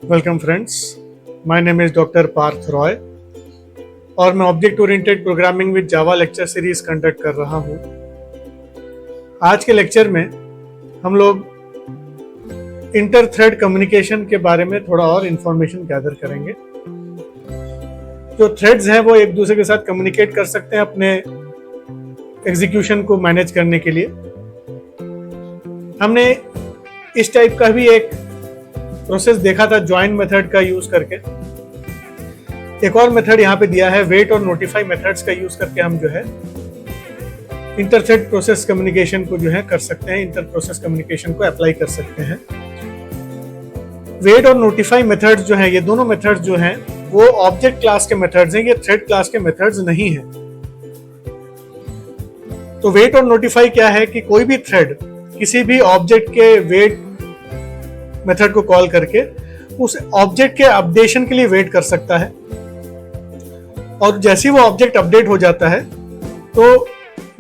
Welcome friends, my name is doctor Parth Roy और मैं object oriented programming with Java lecture series conduct कर रहा हूं। आज के लेक्चर में हम लोग इंटर थ्रेड कम्युनिकेशन के बारे में थोड़ा और इंफॉर्मेशन गैदर करेंगे। जो थ्रेड्स हैं वो एक दूसरे के साथ कम्युनिकेट कर सकते हैं अपने एग्जीक्यूशन को मैनेज करने के लिए। हमने इस टाइप का भी एक प्रोसेस देखा था ज्वाइन मेथड का यूज करके। एक और मेथड यहाँ पे दिया है वेट और नोटिफाई मेथड्स का यूज करके हम जो है इंटर थ्रेड प्रोसेस कम्युनिकेशन को जो है कर सकते हैं, इंटर प्रोसेस कम्युनिकेशन को अप्लाई कर सकते हैं। वेट और नोटिफाई मेथड्स जो हैं, ये दोनों मेथड्स जो हैं वो ऑब्जेक्ट क्लास के मेथड्स हैं, ये थ्रेड क्लास के मेथड्स नहीं हैं। तो वेट और नोटिफाई क्या है कि कोई भी थ्रेड किसी भी ऑब्जेक्ट के वेट मेथड को कॉल करके उस ऑब्जेक्ट के अपडेशन के लिए वेट कर सकता है, और जैसे ही वो ऑब्जेक्ट अपडेट हो जाता है तो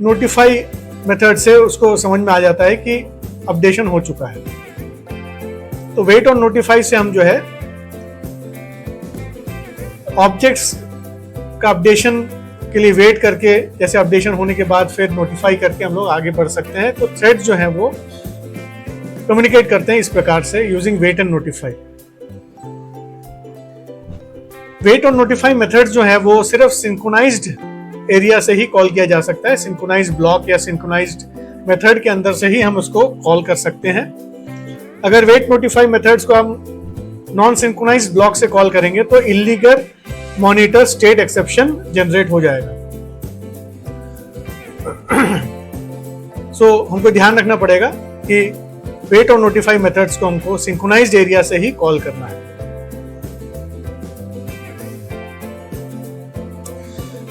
नोटिफाई मेथड से उसको समझ में आ जाता है कि अपडेशन हो चुका है। तो वेट और नोटिफाई से हम जो है ऑब्जेक्ट्स का अपडेशन के लिए वेट करके, जैसे अपडेशन होने के बाद फिर नोटिफाई करके हम लोग आगे बढ़ सकते हैं। तो थ्रेड्स जो हैं वो कम्युनिकेट करते हैं इस प्रकार से using wait and notify. Wait और नोटिफाई मेथड्स जो है वो सिर्फ सिंक्रोनाइज्ड एरिया से ही कॉल किया जा सकता है। सिंक्रोनाइज्ड ब्लॉक या सिंक्रोनाइज्ड मेथड के अंदर से ही हम उसको कॉल कर सकते हैं। अगर वेट नोटिफाई मेथड्स को हम नॉन सिंक्रोनाइज्ड ब्लॉक से कॉल करेंगे तो illegal monitor state exception generate हो जाएगा। सो हमको ध्यान रखना पड़ेगा कि वेट और नोटिफाई मेथड्स को हमको सिंक्रोनाइज्ड एरिया से ही कॉल करना है।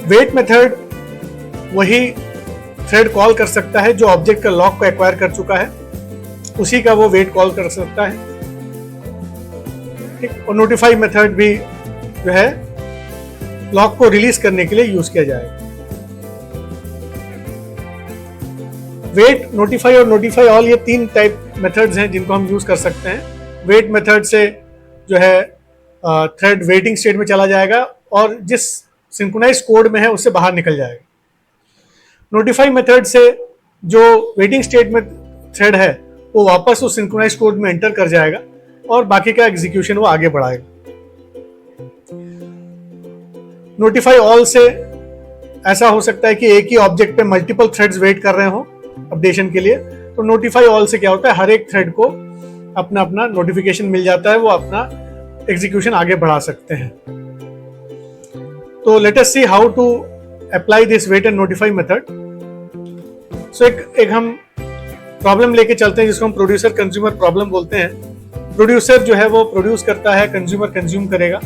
वेट मेथड वही थ्रेड कॉल कर सकता है जो ऑब्जेक्ट का लॉक को एक्वायर कर चुका है, उसी का वो वेट कॉल कर सकता है। ठीक, और नोटिफाई मेथड भी जो है लॉक को रिलीज करने के लिए यूज किया जाएगा। वेट, नोटिफाई और नोटिफाई ऑल, ये तीन टाइप मेथड्स हैं जिनको हम यूज कर सकते हैं। वेट मेथड से जो है थ्रेड वेटिंग स्टेट में चला जाएगा और जिस सिंक्रोनाइज कोड में है उससे बाहर निकल जाएगा। नोटिफाई मेथड से जो वेटिंग स्टेट में थ्रेड है वो वापस उस सिंक्रोनाइज कोड में एंटर कर जाएगा और बाकी का एग्जीक्यूशन वो आगे बढ़ाएगा। नोटिफाई ऑल से ऐसा हो सकता है कि एक ही ऑब्जेक्ट पे मल्टीपल थ्रेड्स वेट कर रहे हो अपडेशन के लिए। तो नोटिफाई ऑल से क्या होता है, हर एक थ्रेड को अपना अपना नोटिफिकेशन मिल जाता है, वो अपना एग्जीक्यूशन आगे बढ़ा सकते हैं। तो let us see how to apply this wait and notify method. So एक हम प्रॉब्लम लेके चलते हैं जिसको हम प्रोड्यूसर कंज्यूमर प्रॉब्लम बोलते हैं। प्रोड्यूसर जो है वो प्रोड्यूस करता है, कंज्यूमर कंज्यूम करेगा।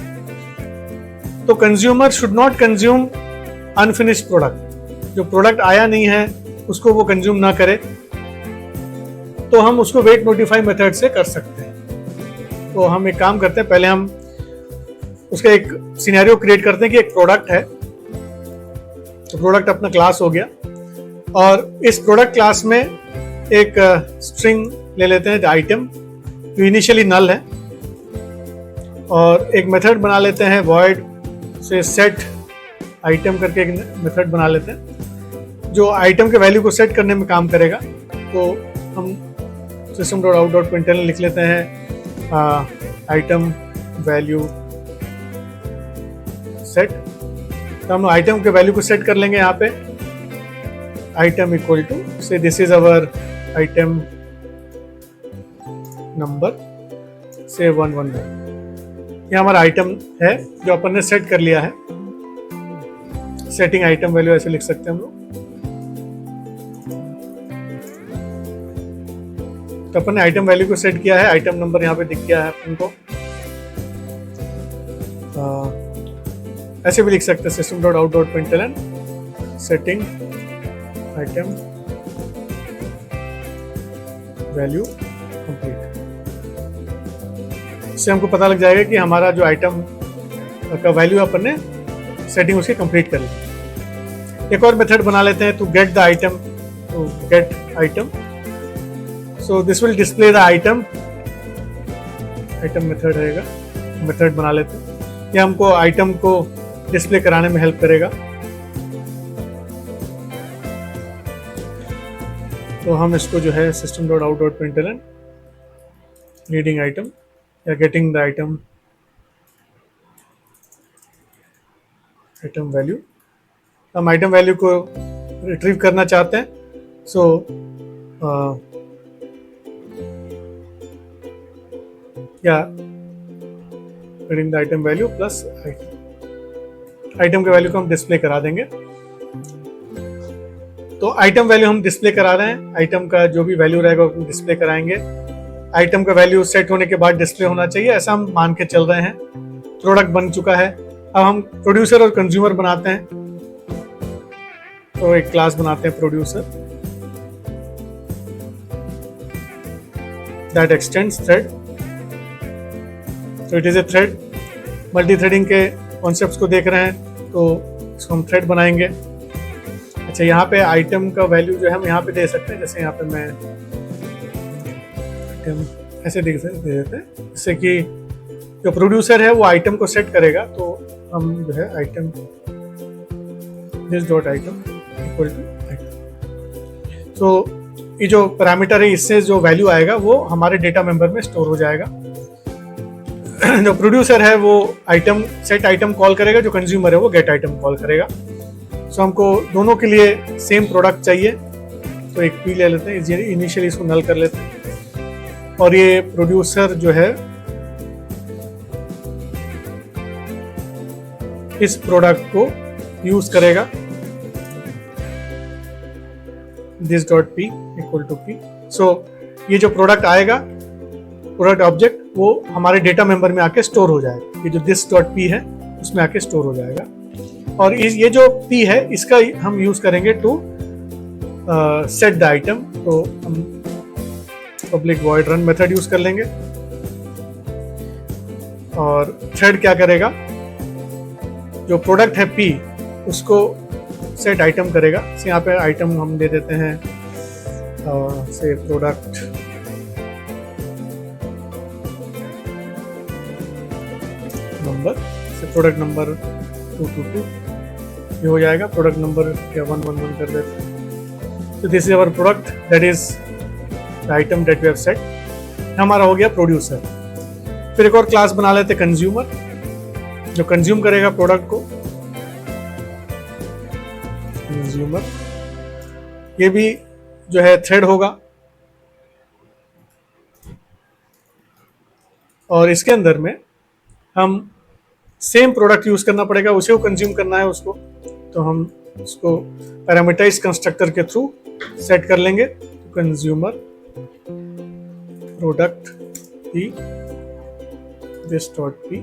तो consumer should not consume unfinished product. जो प्रोडक्ट आया नहीं है उसको वो कंज्यूम ना करे, तो हम उसको वेट नोटिफाई मेथड से कर सकते हैं। तो हम एक काम करते हैं, पहले हम उसका एक सिनेरियो क्रिएट करते हैं कि एक प्रोडक्ट है। तो प्रोडक्ट अपना क्लास हो गया और इस प्रोडक्ट क्लास में एक स्ट्रिंग ले लेते हैं आइटम जो इनिशियली नल है, और एक मेथड बना लेते हैं वॉइड से सेट आइटम करके एक मेथड बना लेते हैं जो आइटम के वैल्यू को सेट करने में काम करेगा। तो हम system.out.println लिख लेते हैं आइटम वैल्यू सेट। तो हम आइटम के वैल्यू को सेट कर लेंगे यहाँ पे आइटम इक्वल टू से this is our item number से 111। ये हमारा आइटम है जो अपन ने सेट कर लिया है। सेटिंग आइटम वैल्यू ऐसे लिख सकते हैं हम लोग। तो अपन ने आइटम वैल्यू को सेट किया है, आइटम नंबर यहाँ पे दिख गया है अपन को। ऐसे भी लिख सकते हैं system.out.println setting item value complete. इससे हमको पता लग जाएगा कि हमारा जो आइटम का वैल्यू अपन ने सेटिंग उसकी कंप्लीट कर ली। एक और मेथड बना लेते हैं to get the item, to get item. So this will display the item method रहेगा। मेथड बना लेते हैं। ये हमको आइटम को डिस्प्ले कराने में हेल्प करेगा। तो हम इसको जो है system.out.println रीडिंग आइटम या गेटिंग द आइटम वैल्यू, हम आइटम वैल्यू को रिट्रीव करना चाहते हैं। सो या getting the item value plus item के वैल्यू को हम डिस्प्ले करा देंगे। तो आइटम वैल्यू हम डिस्प्ले करा रहे हैं, आइटम का जो भी वैल्यू रहेगा वो डिस्प्ले कराएंगे। आइटम का वैल्यू सेट होने के बाद डिस्प्ले होना चाहिए, ऐसा हम मान के चल रहे हैं। प्रोडक्ट बन चुका है, अब हम प्रोड्यूसर और कंज्यूमर बनाते हैं। तो एक क्लास बनाते हैं प्रोड्यूसर दैट एक्सटेंड्स थ्रेड। तो it is a thread. Multi threading के कॉन्सेप्ट्स को देख रहे हैं तो इसको हम थ्रेड बनाएंगे। अच्छा, यहाँ पे आइटम का वैल्यू जो है हम यहाँ पे दे सकते हैं। जैसे यहाँ पे मैं आइटम ऐसे दे देते हैं, जिससे कि जो प्रोड्यूसर है वो आइटम को सेट करेगा। तो हम जो है item this dot item equal to item. तो ये जो पैरामीटर है, इससे जो वैल्यू आएगा वो हमारे डेटा मेंबर में स्टोर हो जाएगा। जो प्रोड्यूसर है वो आइटम सेट आइटम कॉल करेगा, जो कंज्यूमर है वो गेट आइटम कॉल करेगा। सो हमको दोनों के लिए सेम प्रोडक्ट चाहिए, तो एक पी ले लेते हैं, इनिशियली इसको नल कर लेते हैं। और ये प्रोड्यूसर जो है इस प्रोडक्ट को यूज करेगा this dot P equal to P. So ये जो प्रोडक्ट आएगा, प्रोडक्ट ऑब्जेक्ट, वो हमारे डेटा मेंबर में आके स्टोर हो जाएगा। ये जो दिस डॉट पी है उसमें आके स्टोर हो जाएगा। और ये जो पी है इसका हम यूज करेंगे टू सेट द आइटम। तो हम public void run method use कर लेंगे। और थ्रेड क्या करेगा, जो प्रोडक्ट है पी उसको सेट आइटम करेगा। से यहाँ पे आइटम हम दे देते हैं से प्रोडक्ट नंबर, से प्रोडक्ट नंबर 222 ये हो जाएगा। प्रोडक्ट नंबर क्या 111 कर देते हैं। तो this is our product that is the item that we have set. हमारा हो गया प्रोड्यूसर। फिर एक और क्लास बना लेते हैं कंज्यूमर, जो कंज्यूम करेगा प्रोडक्ट को। कंज्यूमर ये भी जो है थ्रेड होगा, और इसके अंदर में हम सेम प्रोडक्ट यूज करना पड़ेगा, उसे को कंज्यूम करना है उसको। तो हम उसको पैरामीटराइज कंस्ट्रक्टर के थ्रू सेट कर लेंगे। तो consumer product P this dot P,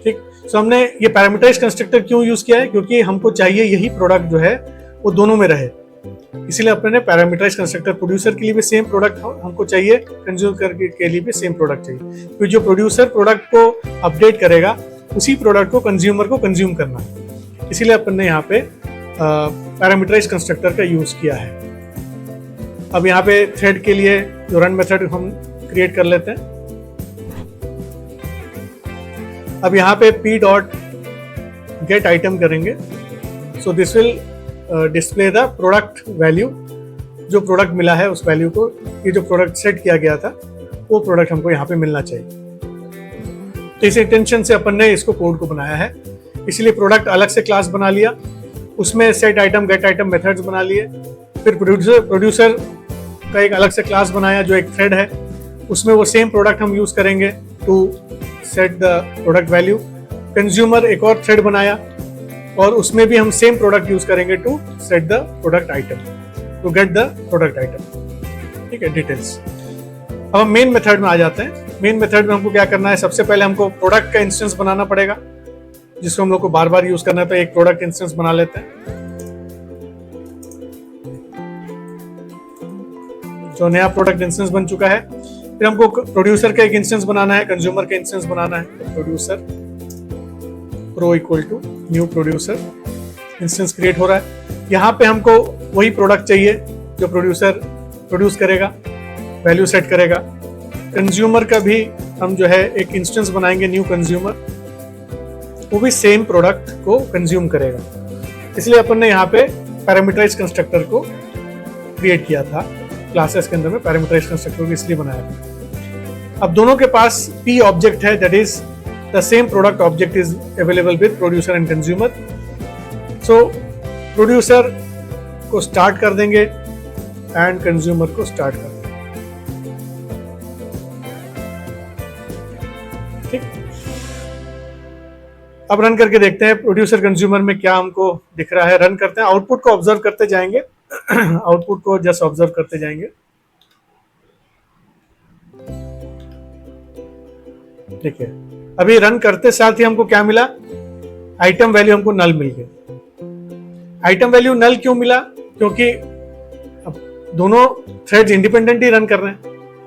ठीक। सो हमने ये पैरामीटराइज कंस्ट्रक्टर क्यों यूज किया है, क्योंकि हमको चाहिए यही प्रोडक्ट जो है वो दोनों में रहे। इसीलिए अपने पैरामीटराइज कंस्ट्रक्टर, प्रोड्यूसर के लिए भी सेम प्रोडक्ट हमको चाहिए, कंज्यूमर के लिए भी सेम प्रोडक्ट चाहिए। क्योंकि जो प्रोड्यूसर प्रोडक्ट को अपडेट करेगा उसी प्रोडक्ट को कंज्यूमर को कंज्यूम करना है। इसीलिए अपन ने यहाँ पे पैरामीटराइज कंस्ट्रक्टर का यूज किया है। अब यहाँ पे थ्रेड के लिए जो रन मेथड हम क्रिएट कर लेते हैं। अब यहाँ पे p डॉट गेट आइटम करेंगे। So this will display the product value, जो प्रोडक्ट मिला है उस वैल्यू को, ये जो प्रोडक्ट सेट किया गया था वो प्रोडक्ट हमको यहाँ पे मिलना चाहिए। तो इस इंटेंशन से अपन ने इसको कोड को बनाया है। इसलिए प्रोडक्ट अलग से क्लास बना लिया, उसमें set item gate item methods बना लिए। फिर प्रोड्यूसर का एक अलग से क्लास बनाया जो एक थ्रेड है, उसमें वो सेम प्रोडक्ट हम यूज करेंगे to set the product value. Consumer एक और थ्रेड बनाया और उसमें भी हम सेम प्रोडक्ट यूज करेंगे to set the product item, to get the product item. ठीक है, डिटेल्स। अब हम मेन मेथड में आ जाते हैं। मेन मेथड में हमको क्या करना है, सबसे पहले हमको प्रोडक्ट का इंस्टेंस बनाना पड़ेगा, जिसको हम लोग को बार बार यूज करना है। तो एक प्रोडक्ट इंस्टेंस बना लेते हैं। तो नया प्रोडक्ट इंस्टेंस बन चुका है। फिर हमको प्रोड्यूसर का एक इंस्टेंस बनाना है, कंज्यूमर का इंस्टेंस बनाना है। Producer pro equal to new producer instance create हो रहा है। यहाँ पे हमको वही प्रोडक्ट चाहिए जो प्रोड्यूसर प्रोड्यूस करेगा, वैल्यू सेट करेगा। कंज्यूमर का भी हम जो है एक इंस्टेंस बनाएंगे, न्यू कंज्यूमर, वो भी सेम प्रोडक्ट को कंज्यूम करेगा। इसलिए अपन ने यहाँ पे पैरामीटराइज कंस्ट्रक्टर को क्रिएट किया था, क्लासेस के अंदर में पैरामीटराइज कंस्ट्रक्टर को इसलिए बनाया था। अब दोनों के पास P ऑब्जेक्ट है, that is the same product object is available with producer and consumer. So producer को स्टार्ट कर देंगे एंड कंज्यूमर को स्टार्ट कर देंगे। ठीक, अब रन करके देखते हैं प्रोड्यूसर कंज्यूमर में क्या हमको दिख रहा है। रन करते हैं, आउटपुट को ऑब्जर्व करते जाएंगे आउटपुट को जस्ट ऑब्जर्व करते जाएंगे। ठीक है, अभी रन करते साथ ही हमको क्या मिला, आइटम वैल्यू हमको नल मिल गया। आइटम वैल्यू नल क्यों मिला, क्योंकि अब दोनों थ्रेड्स इंडिपेंडेंट ही रन कर रहे हैं।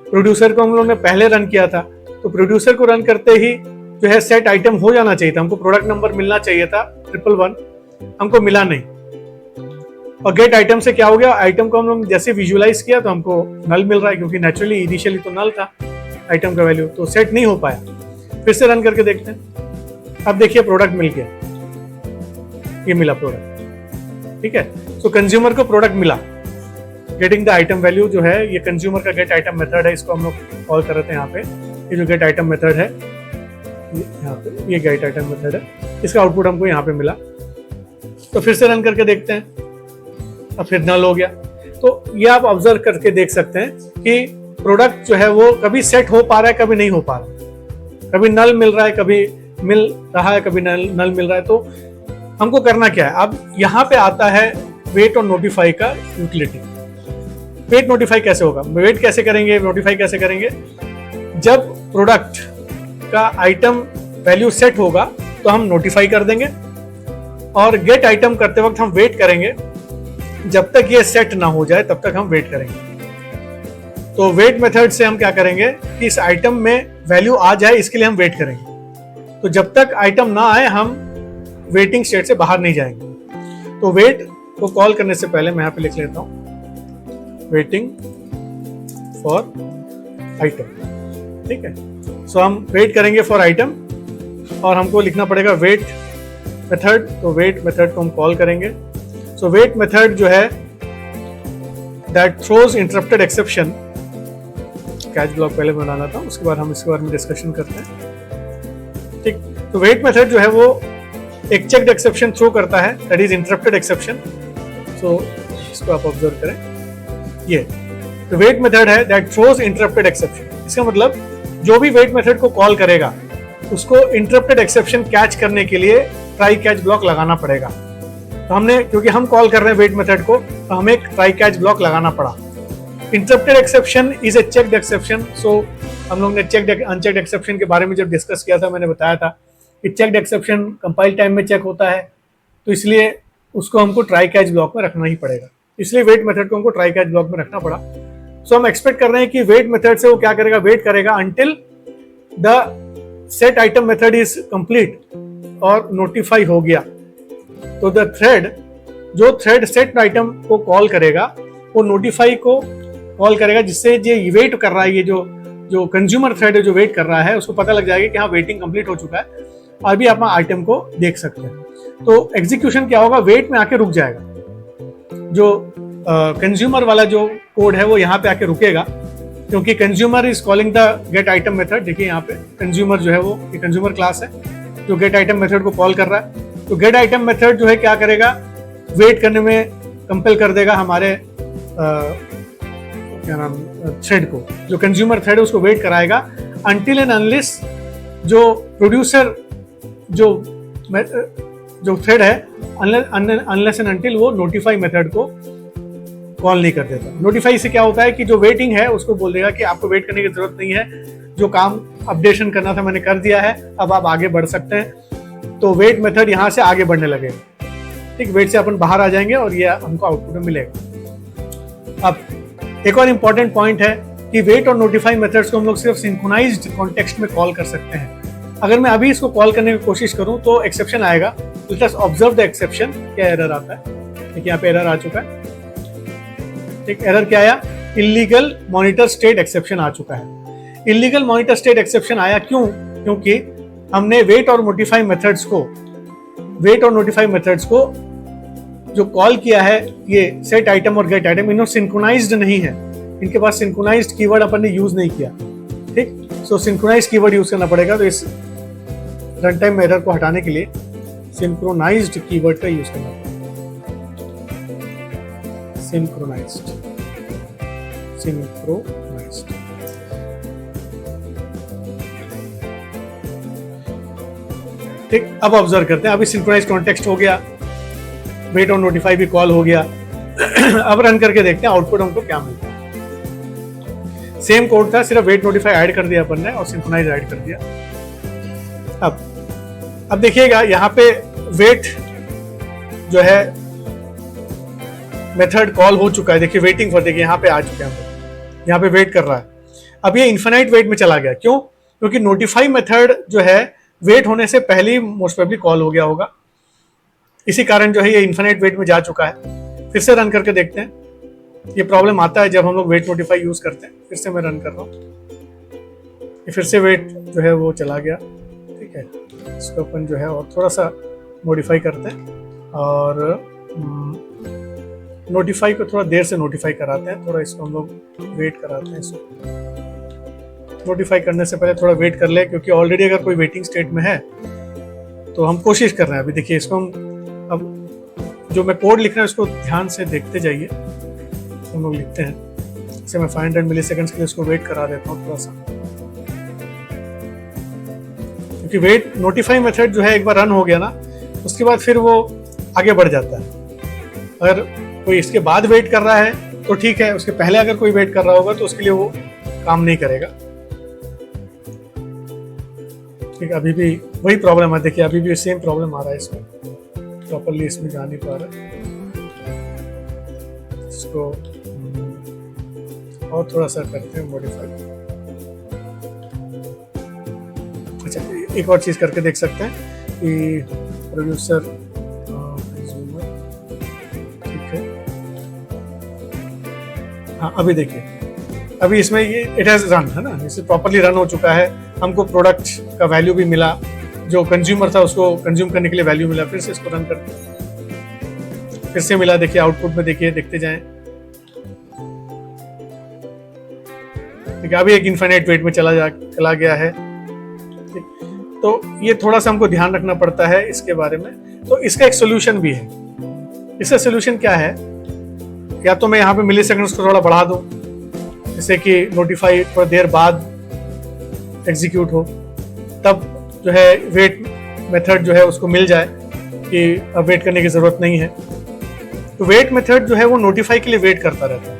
प्रोड्यूसर को हम लोगों ने पहले रन किया था, तो प्रोड्यूसर को रन करते ही जो है सेट आइटम हो जाना चाहिए था, हमको प्रोडक्ट नंबर मिलना चाहिए था 111, हमको मिला नहीं। और गेट आइटम से क्या हो गया, आइटम को हम लोग जैसे विजुअलाइज किया तो हमको नल मिल रहा है, क्योंकि नेचुरली इनिशियली तो नल था आइटम का वैल्यू, तो सेट नहीं हो पाया। फिर से रन करके देखते हैं। अब देखिए प्रोडक्ट मिल गया, ये मिला प्रोडक्ट। ठीक है, सो कंज्यूमर को प्रोडक्ट मिला। गेटिंग द आइटम वैल्यू जो है ये कंज्यूमर का गेट आइटम मेथड है, इसको हम लोग कॉल कर रहे थे यहाँ पे। ये जो गेट आइटम मेथड है यहाँ पे, ये गेट आइटम मेथड है, इसका आउटपुट हमको यहाँ पे मिला। तो फिर से रन करके देखते हैं, अब फिर नल हो गया। तो ये आप ऑब्जर्व करके देख सकते हैं कि प्रोडक्ट जो है वो कभी सेट हो पा रहा है, कभी नहीं हो पा रहा, कभी नल मिल रहा है, कभी मिल रहा है, कभी नल मिल रहा है। तो हमको करना क्या है, अब यहाँ पे आता है वेट और नोटिफाई का यूटिलिटी। वेट नोटिफाई कैसे होगा, वेट कैसे करेंगे, नोटिफाई कैसे करेंगे। जब प्रोडक्ट का आइटम वैल्यू सेट होगा तो हम नोटिफाई कर देंगे, और गेट आइटम करते वक्त हम वेट करेंगे, जब तक ये सेट ना हो जाए तब तक हम वेट करेंगे। तो वेट मेथड से हम क्या करेंगे कि इस आइटम में वैल्यू आ जाए, इसके लिए हम वेट करेंगे। तो जब तक आइटम ना आए हम वेटिंग स्टेट से बाहर नहीं जाएंगे। तो वेट को कॉल करने से पहले मैं यहाँ पे लिख लेता हूँ वेटिंग फॉर आइटम। ठीक है, सो हम वेट करेंगे फॉर आइटम, और हमको लिखना पड़ेगा वेट मेथड। तो वेट मेथड को हम कॉल करेंगे। सो वेट मेथड जो है that throws interrupted exception, catch block पहले बनाना था, उसके बाद हम इसके बारे में डिस्कशन करते हैं। ठीक, तो वेट मेथड जो है वो एक चेक्ड एक्सेप्शन थ्रो करता है, दैट इज इंटरप्टेड एक्सेप्शन। सो इसको आप ऑब्जर्व करें, ये तो वेट मेथड है दैट थ्रोज इंटरप्टेड एक्सेप्शन। इसका मतलब जो भी वेट मेथड को कॉल करेगा उसको इंटरप्टेड एक्सेप्शन कैच करने के लिए ट्राई कैच ब्लॉक लगाना पड़ेगा। तो हमने, क्योंकि हम कॉल कर रहे हैं वेट मेथड को, तो हमें एक ट्राई कैच ब्लॉक लगाना पड़ा। Interrupted exception is a checked exception. So हम लोग ने चेक्ड अनचेक्ड एक्सेप्शन के बारे में जब डिस्कस किया था, मैंने बताया था कि चेक्ड एक्सेप्शन कंपाइल टाइम में चेक होता है, तो इसलिए उसको हमको ट्राई कैच ब्लॉक में रखना ही पड़ेगा। इसलिए वेट मेथड को हमको ट्राई कैच ब्लॉक में रखना पड़ा। सो हम एक्सपेक्ट कर रहे हैं कि वेट मेथड से वो क्या करेगा, वेट करेगा until the set item method is complete और नोटिफाई हो गया। तो द थ्रेड, जो थ्रेड सेट आइटम को कॉल करेगा वो नोटिफाई को कॉल करेगा, जिससे ये वेट कर रहा है, ये जो कंज्यूमर थ्रेड है जो वेट कर रहा है, उसको पता लग जाएगा कि हाँ वेटिंग कंप्लीट हो चुका है, अभी आप आइटम को देख सकते हैं। तो एग्जीक्यूशन क्या होगा, वेट में आके रुक जाएगा। जो कंज्यूमर वाला जो कोड है वो यहाँ पे आके रुकेगा, क्योंकि consumer is calling the gate item method. देखिए यहाँ पे कंज्यूमर जो है वो ये कंज्यूमर क्लास है जो गेट आइटम मेथड को कॉल कर रहा है। तो गेट आइटम मेथड जो है क्या करेगा, वेट करने में कंपेल कर देगा हमारे क्या नाम थ्रेड को, जो कंज्यूमर थ्रेड है उसको वेट कराएगा अनटिल एंड अनलेस जो प्रोड्यूसर जो थ्रेड है अनलेस एंड अनटिल वो नोटिफाई मेथड को कॉल नहीं कर देता। नोटिफाई से क्या होता है कि जो वेटिंग है उसको बोल देगा कि आपको वेट करने की जरूरत नहीं है, जो काम अपडेशन करना था मैंने कर दिया है, अब आप आगे बढ़ सकते हैं। तो वेट मेथड यहाँ से आगे बढ़ने लगेगा। ठीक, वेट से अपन बाहर आ जाएंगे और ये हमको आउटपुट में मिलेगा। अब एक और इम्पॉर्टेंट पॉइंट है कि वेट और नोटिफाई मेथड्स को हम लोग सिर्फ सिंक्रोनाइज्ड कॉन्टेक्स्ट में कॉल कर सकते हैं। अगर मैं अभी इसको कॉल करने की कोशिश करूं तो एक्सेप्शन आएगा। लेट्स ऑब्जर्व द एक्सेप्शन, क्या एरर आता है। देखिए यहाँ पे एरर आ चुका है। ठीक, एरर क्या आया, इलीगल मॉनिटर स्टेट एक्सेप्शन आ चुका है। इलीगल मॉनिटर स्टेट एक्सेप्शन आया क्यों? क्योंकि हमने वेट और नोटिफाई मेथड्स को जो कॉल किया है, ये सेट आइटम और गेट आइटम, इन्होंने सिंक्रोनाइज्ड नहीं है, इनके पास सिंक्रोनाइज्ड कीवर्ड अपन ने यूज नहीं किया। ठीक, सो सिंक्रोनाइज्ड कीवर्ड यूज करना पड़ेगा। तो इस रन टाइम एरर को हटाने के लिए सिंक्रोनाइज्ड कीवर्ड का यूज करना पड़ेगा। सिंक्रोनाइज्ड। ठीक, अब ऑब्जर्व करते हैं। अभी सिंक्रोनाइज कॉन्टेक्स्ट हो गया, वेट और नोटिफाई भी कॉल हो गया। अब रन करके देखते हैं आउटपुट हमको क्या मिलता है। सेम कोड था, सिर्फ वेट नोटिफाई ऐड कर दिया अपन ने और सिंक्रोनाइज ऐड कर दिया। अब देखिएगा यहाँ पे वेट जो है मेथड कॉल हो चुका है। देखिए वेटिंग फॉर, देखिए यहाँ पे आ चुके हैं, यहाँ पे वेट कर रहा है। अब ये इन्फिनाइट वेट में चला गया, क्यों? क्योंकि नोटिफाई मेथड जो है वेट होने से पहले ही मोस्ट प्रोबेबली कॉल हो गया होगा, इसी कारण जो है ये इन्फिनाइट वेट में जा चुका है। फिर से रन करके देखते हैं। ये प्रॉब्लम आता है जब हम लोग वेट नोटिफाई यूज करते हैं। फिर से मैं रन कर रहा हूँ, फिर से वेट जो है वो चला गया। ठीक है, इसको अपन जो है और थोड़ा सा मॉडिफाई करते हैं और नोटिफाई को थोड़ा देर से नोटिफाई कराते हैं। थोड़ा इसको हम लोग वेट कराते हैं। इसको नोटिफाई करने से पहले थोड़ा वेट कर ले, क्योंकि ऑलरेडी अगर कोई वेटिंग स्टेट में है तो हम कोशिश कर रहे हैं। अभी देखिए इसको हम, अब जो मैं कोड लिख रहा हूँ उसको ध्यान से देखते जाइए। हम लोग लिखते हैं, जैसे मैं 500 मिली सेकेंड्स के लिए इसको वेट करा देता हूँ थोड़ा सा, क्योंकि वेट नोटिफाई मेथड जो है एक बार रन हो गया ना, उसके बाद फिर वो आगे बढ़ जाता है। अगर कोई इसके बाद वेट कर रहा है तो ठीक है, उसके पहले अगर कोई वेट कर रहा होगा तो उसके लिए वो काम नहीं करेगा। ठीक, अभी भी वही प्रॉब्लम है। देखिए अभी भी सेम प्रॉब्लम आ रहा है, इसमें प्रॉपरली इसमें जा नहीं पा रहा है। इसको और थोड़ा सा करते हैं मॉडिफाई। अच्छा, एक और चीज करके देख सकते हैं कि प्रोड्यूसर, ठीक है, हाँ अभी देखिए, अभी इसमें ये इट हैज रन है ना, इसे प्रॉपरली रन हो चुका है। हमको प्रोडक्ट का वैल्यू भी मिला, जो कंज्यूमर था उसको कंज्यूम करने के लिए वैल्यू मिला। फिर से इसको रन करते हैं, फिर से मिला। देखिए आउटपुट में, देखिए देखते जाएं। अभी एक इनफाइनाइट वेट में चला गया है। तो ये थोड़ा सा हमको ध्यान रखना पड़ता है इसके बारे में। तो इसका एक सोल्यूशन भी है। इसका सोल्यूशन क्या है? या तो मैं यहाँ पे मिली सेकेंड्स को थोड़ा बढ़ा दूं, जैसे कि नोटिफाई थोड़ा देर बाद एग्जीक्यूट हो, तब जो है वेट मेथड जो है उसको मिल जाए कि अब वेट करने की जरूरत नहीं है। तो वेट मेथड जो है वो नोटिफाई के लिए वेट करता रहता है।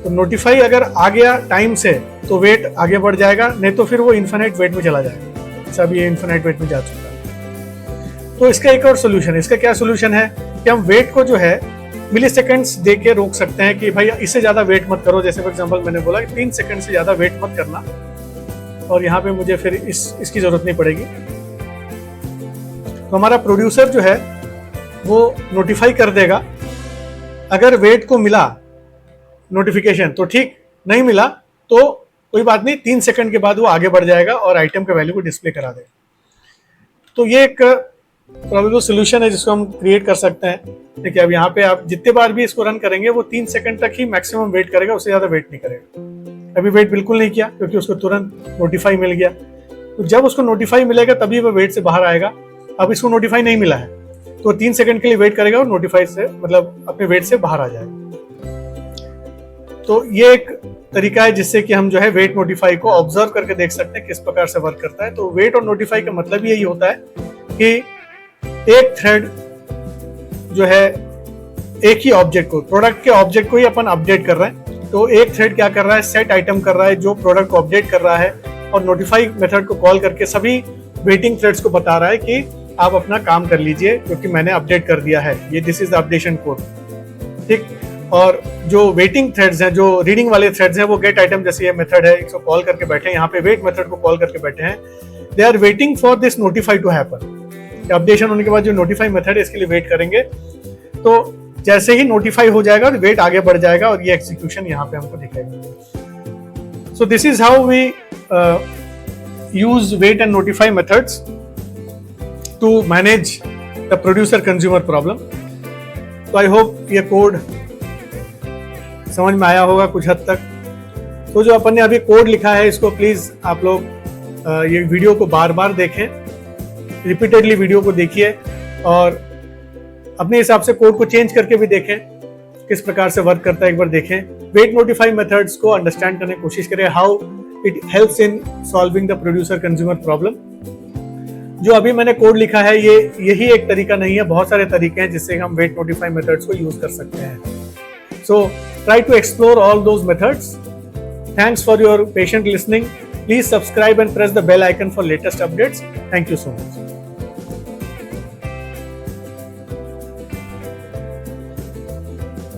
तो नोटिफाई अगर आ गया टाइम से तो वेट आगे बढ़ जाएगा, नहीं तो फिर वो इन्फिनाइट वेट में चला जाएगा। अच्छा, अभी ये इन्फिनाइट वेट में जा चुका है। तो इसका एक और सोल्यूशन है। इसका क्या सोल्यूशन है कि हम वेट को जो है मिली सेकेंड्स दे के रोक सकते हैं कि भाई इससे ज्यादा वेट मत करो। जैसे फॉर एग्जांपल मैंने बोला कि 3 सेकंड से ज्यादा वेट मत करना, और यहाँ पे मुझे फिर इसकी जरूरत नहीं पड़ेगी। तो हमारा प्रोड्यूसर जो है वो नोटिफाई कर देगा। अगर वेट को मिला नोटिफिकेशन तो ठीक, नहीं मिला तो कोई बात नहीं, 3 सेकंड के बाद वो आगे बढ़ जाएगा और आइटम के वैल्यू को डिस्प्ले करा देगा। तो ये एक प्रोबेबल सोल्यूशन है जिसको हम क्रिएट कर सकते हैं। देखिए अब यहाँ पे आप जितने बार भी इसको रन करेंगे वो 3 सेकंड तक ही मैक्सिमम वेट करेगा, उससे ज्यादा वेट नहीं करेगा। अभी वेट बिल्कुल नहीं किया क्योंकि उसको तुरंत नोटिफाई मिल गया। तो जब उसको नोटिफाई मिलेगा तभी वो वेट से बाहर आएगा। अब इसको नोटिफाई नहीं मिला है तो 3 सेकंड के लिए वेट करेगा और नोटिफाई से मतलब अपने वेट से बाहर आ जाएगा। तो ये एक तरीका है जिससे कि हम जो है वेट नोटिफाई को ऑब्जर्व करके देख सकते हैं किस प्रकार से वर्क करता है। तो वेट और नोटिफाई का मतलब यही होता है कि एक थ्रेड जो है एक ही ऑब्जेक्ट को, प्रोडक्ट के ऑब्जेक्ट को ही अपन अपडेट कर रहे हैं। तो एक थ्रेड क्या कर रहा है, सेट आइटम कर रहा है जो प्रोडक्ट को अपडेट कर रहा है, और नोटिफाई मेथड को कॉल करके सभी वेटिंग थ्रेड्स को बता रहा है कि आप अपना काम कर लीजिए क्योंकि मैंने अपडेट कर दिया है, ये this is the updation code. ठीक, और जो वेटिंग थ्रेड्स हैं, जो रीडिंग वाले थ्रेड्स हैं, वो गेट आइटम जैसे ये मेथड है, इसको कॉल करके बैठे हैं, यहाँ पे वेट मेथड को कॉल करके बैठे हैं। They are waiting for this notify to happen. Updation होने के बाद जो नोटिफाई मेथड है इसके लिए वेट करेंगे। तो जैसे ही नोटिफाई हो जाएगा तो वेट आगे बढ़ जाएगा और ये एग्जीक्यूशन यहाँ पे हमको दिखेगा। So this is how we use wait and notify methods to manage the producer consumer problem. तो आई होप ये कोड समझ में आया होगा कुछ हद तक. तो जो अपन ने अभी कोड लिखा है इसको प्लीज आप लोग ये वीडियो को बार बार देखें, रिपीटेडली वीडियो को देखिए और अपने हिसाब से कोड को चेंज करके भी देखें किस प्रकार से वर्क करता है, एक बार देखें. वेट नोटिफाई मेथड्स को अंडरस्टैंड करने की कोशिश करें, how it helps in solving the producer consumer problem. जो अभी मैंने कोड लिखा है ये यही एक तरीका नहीं है, बहुत सारे तरीके हैं जिससे हम वेट नोटिफाई मेथड्स को यूज कर सकते हैं. So try to explore all those methods. Thanks for your patient listening. Please subscribe and press the bell icon for latest updates. Thank you so much.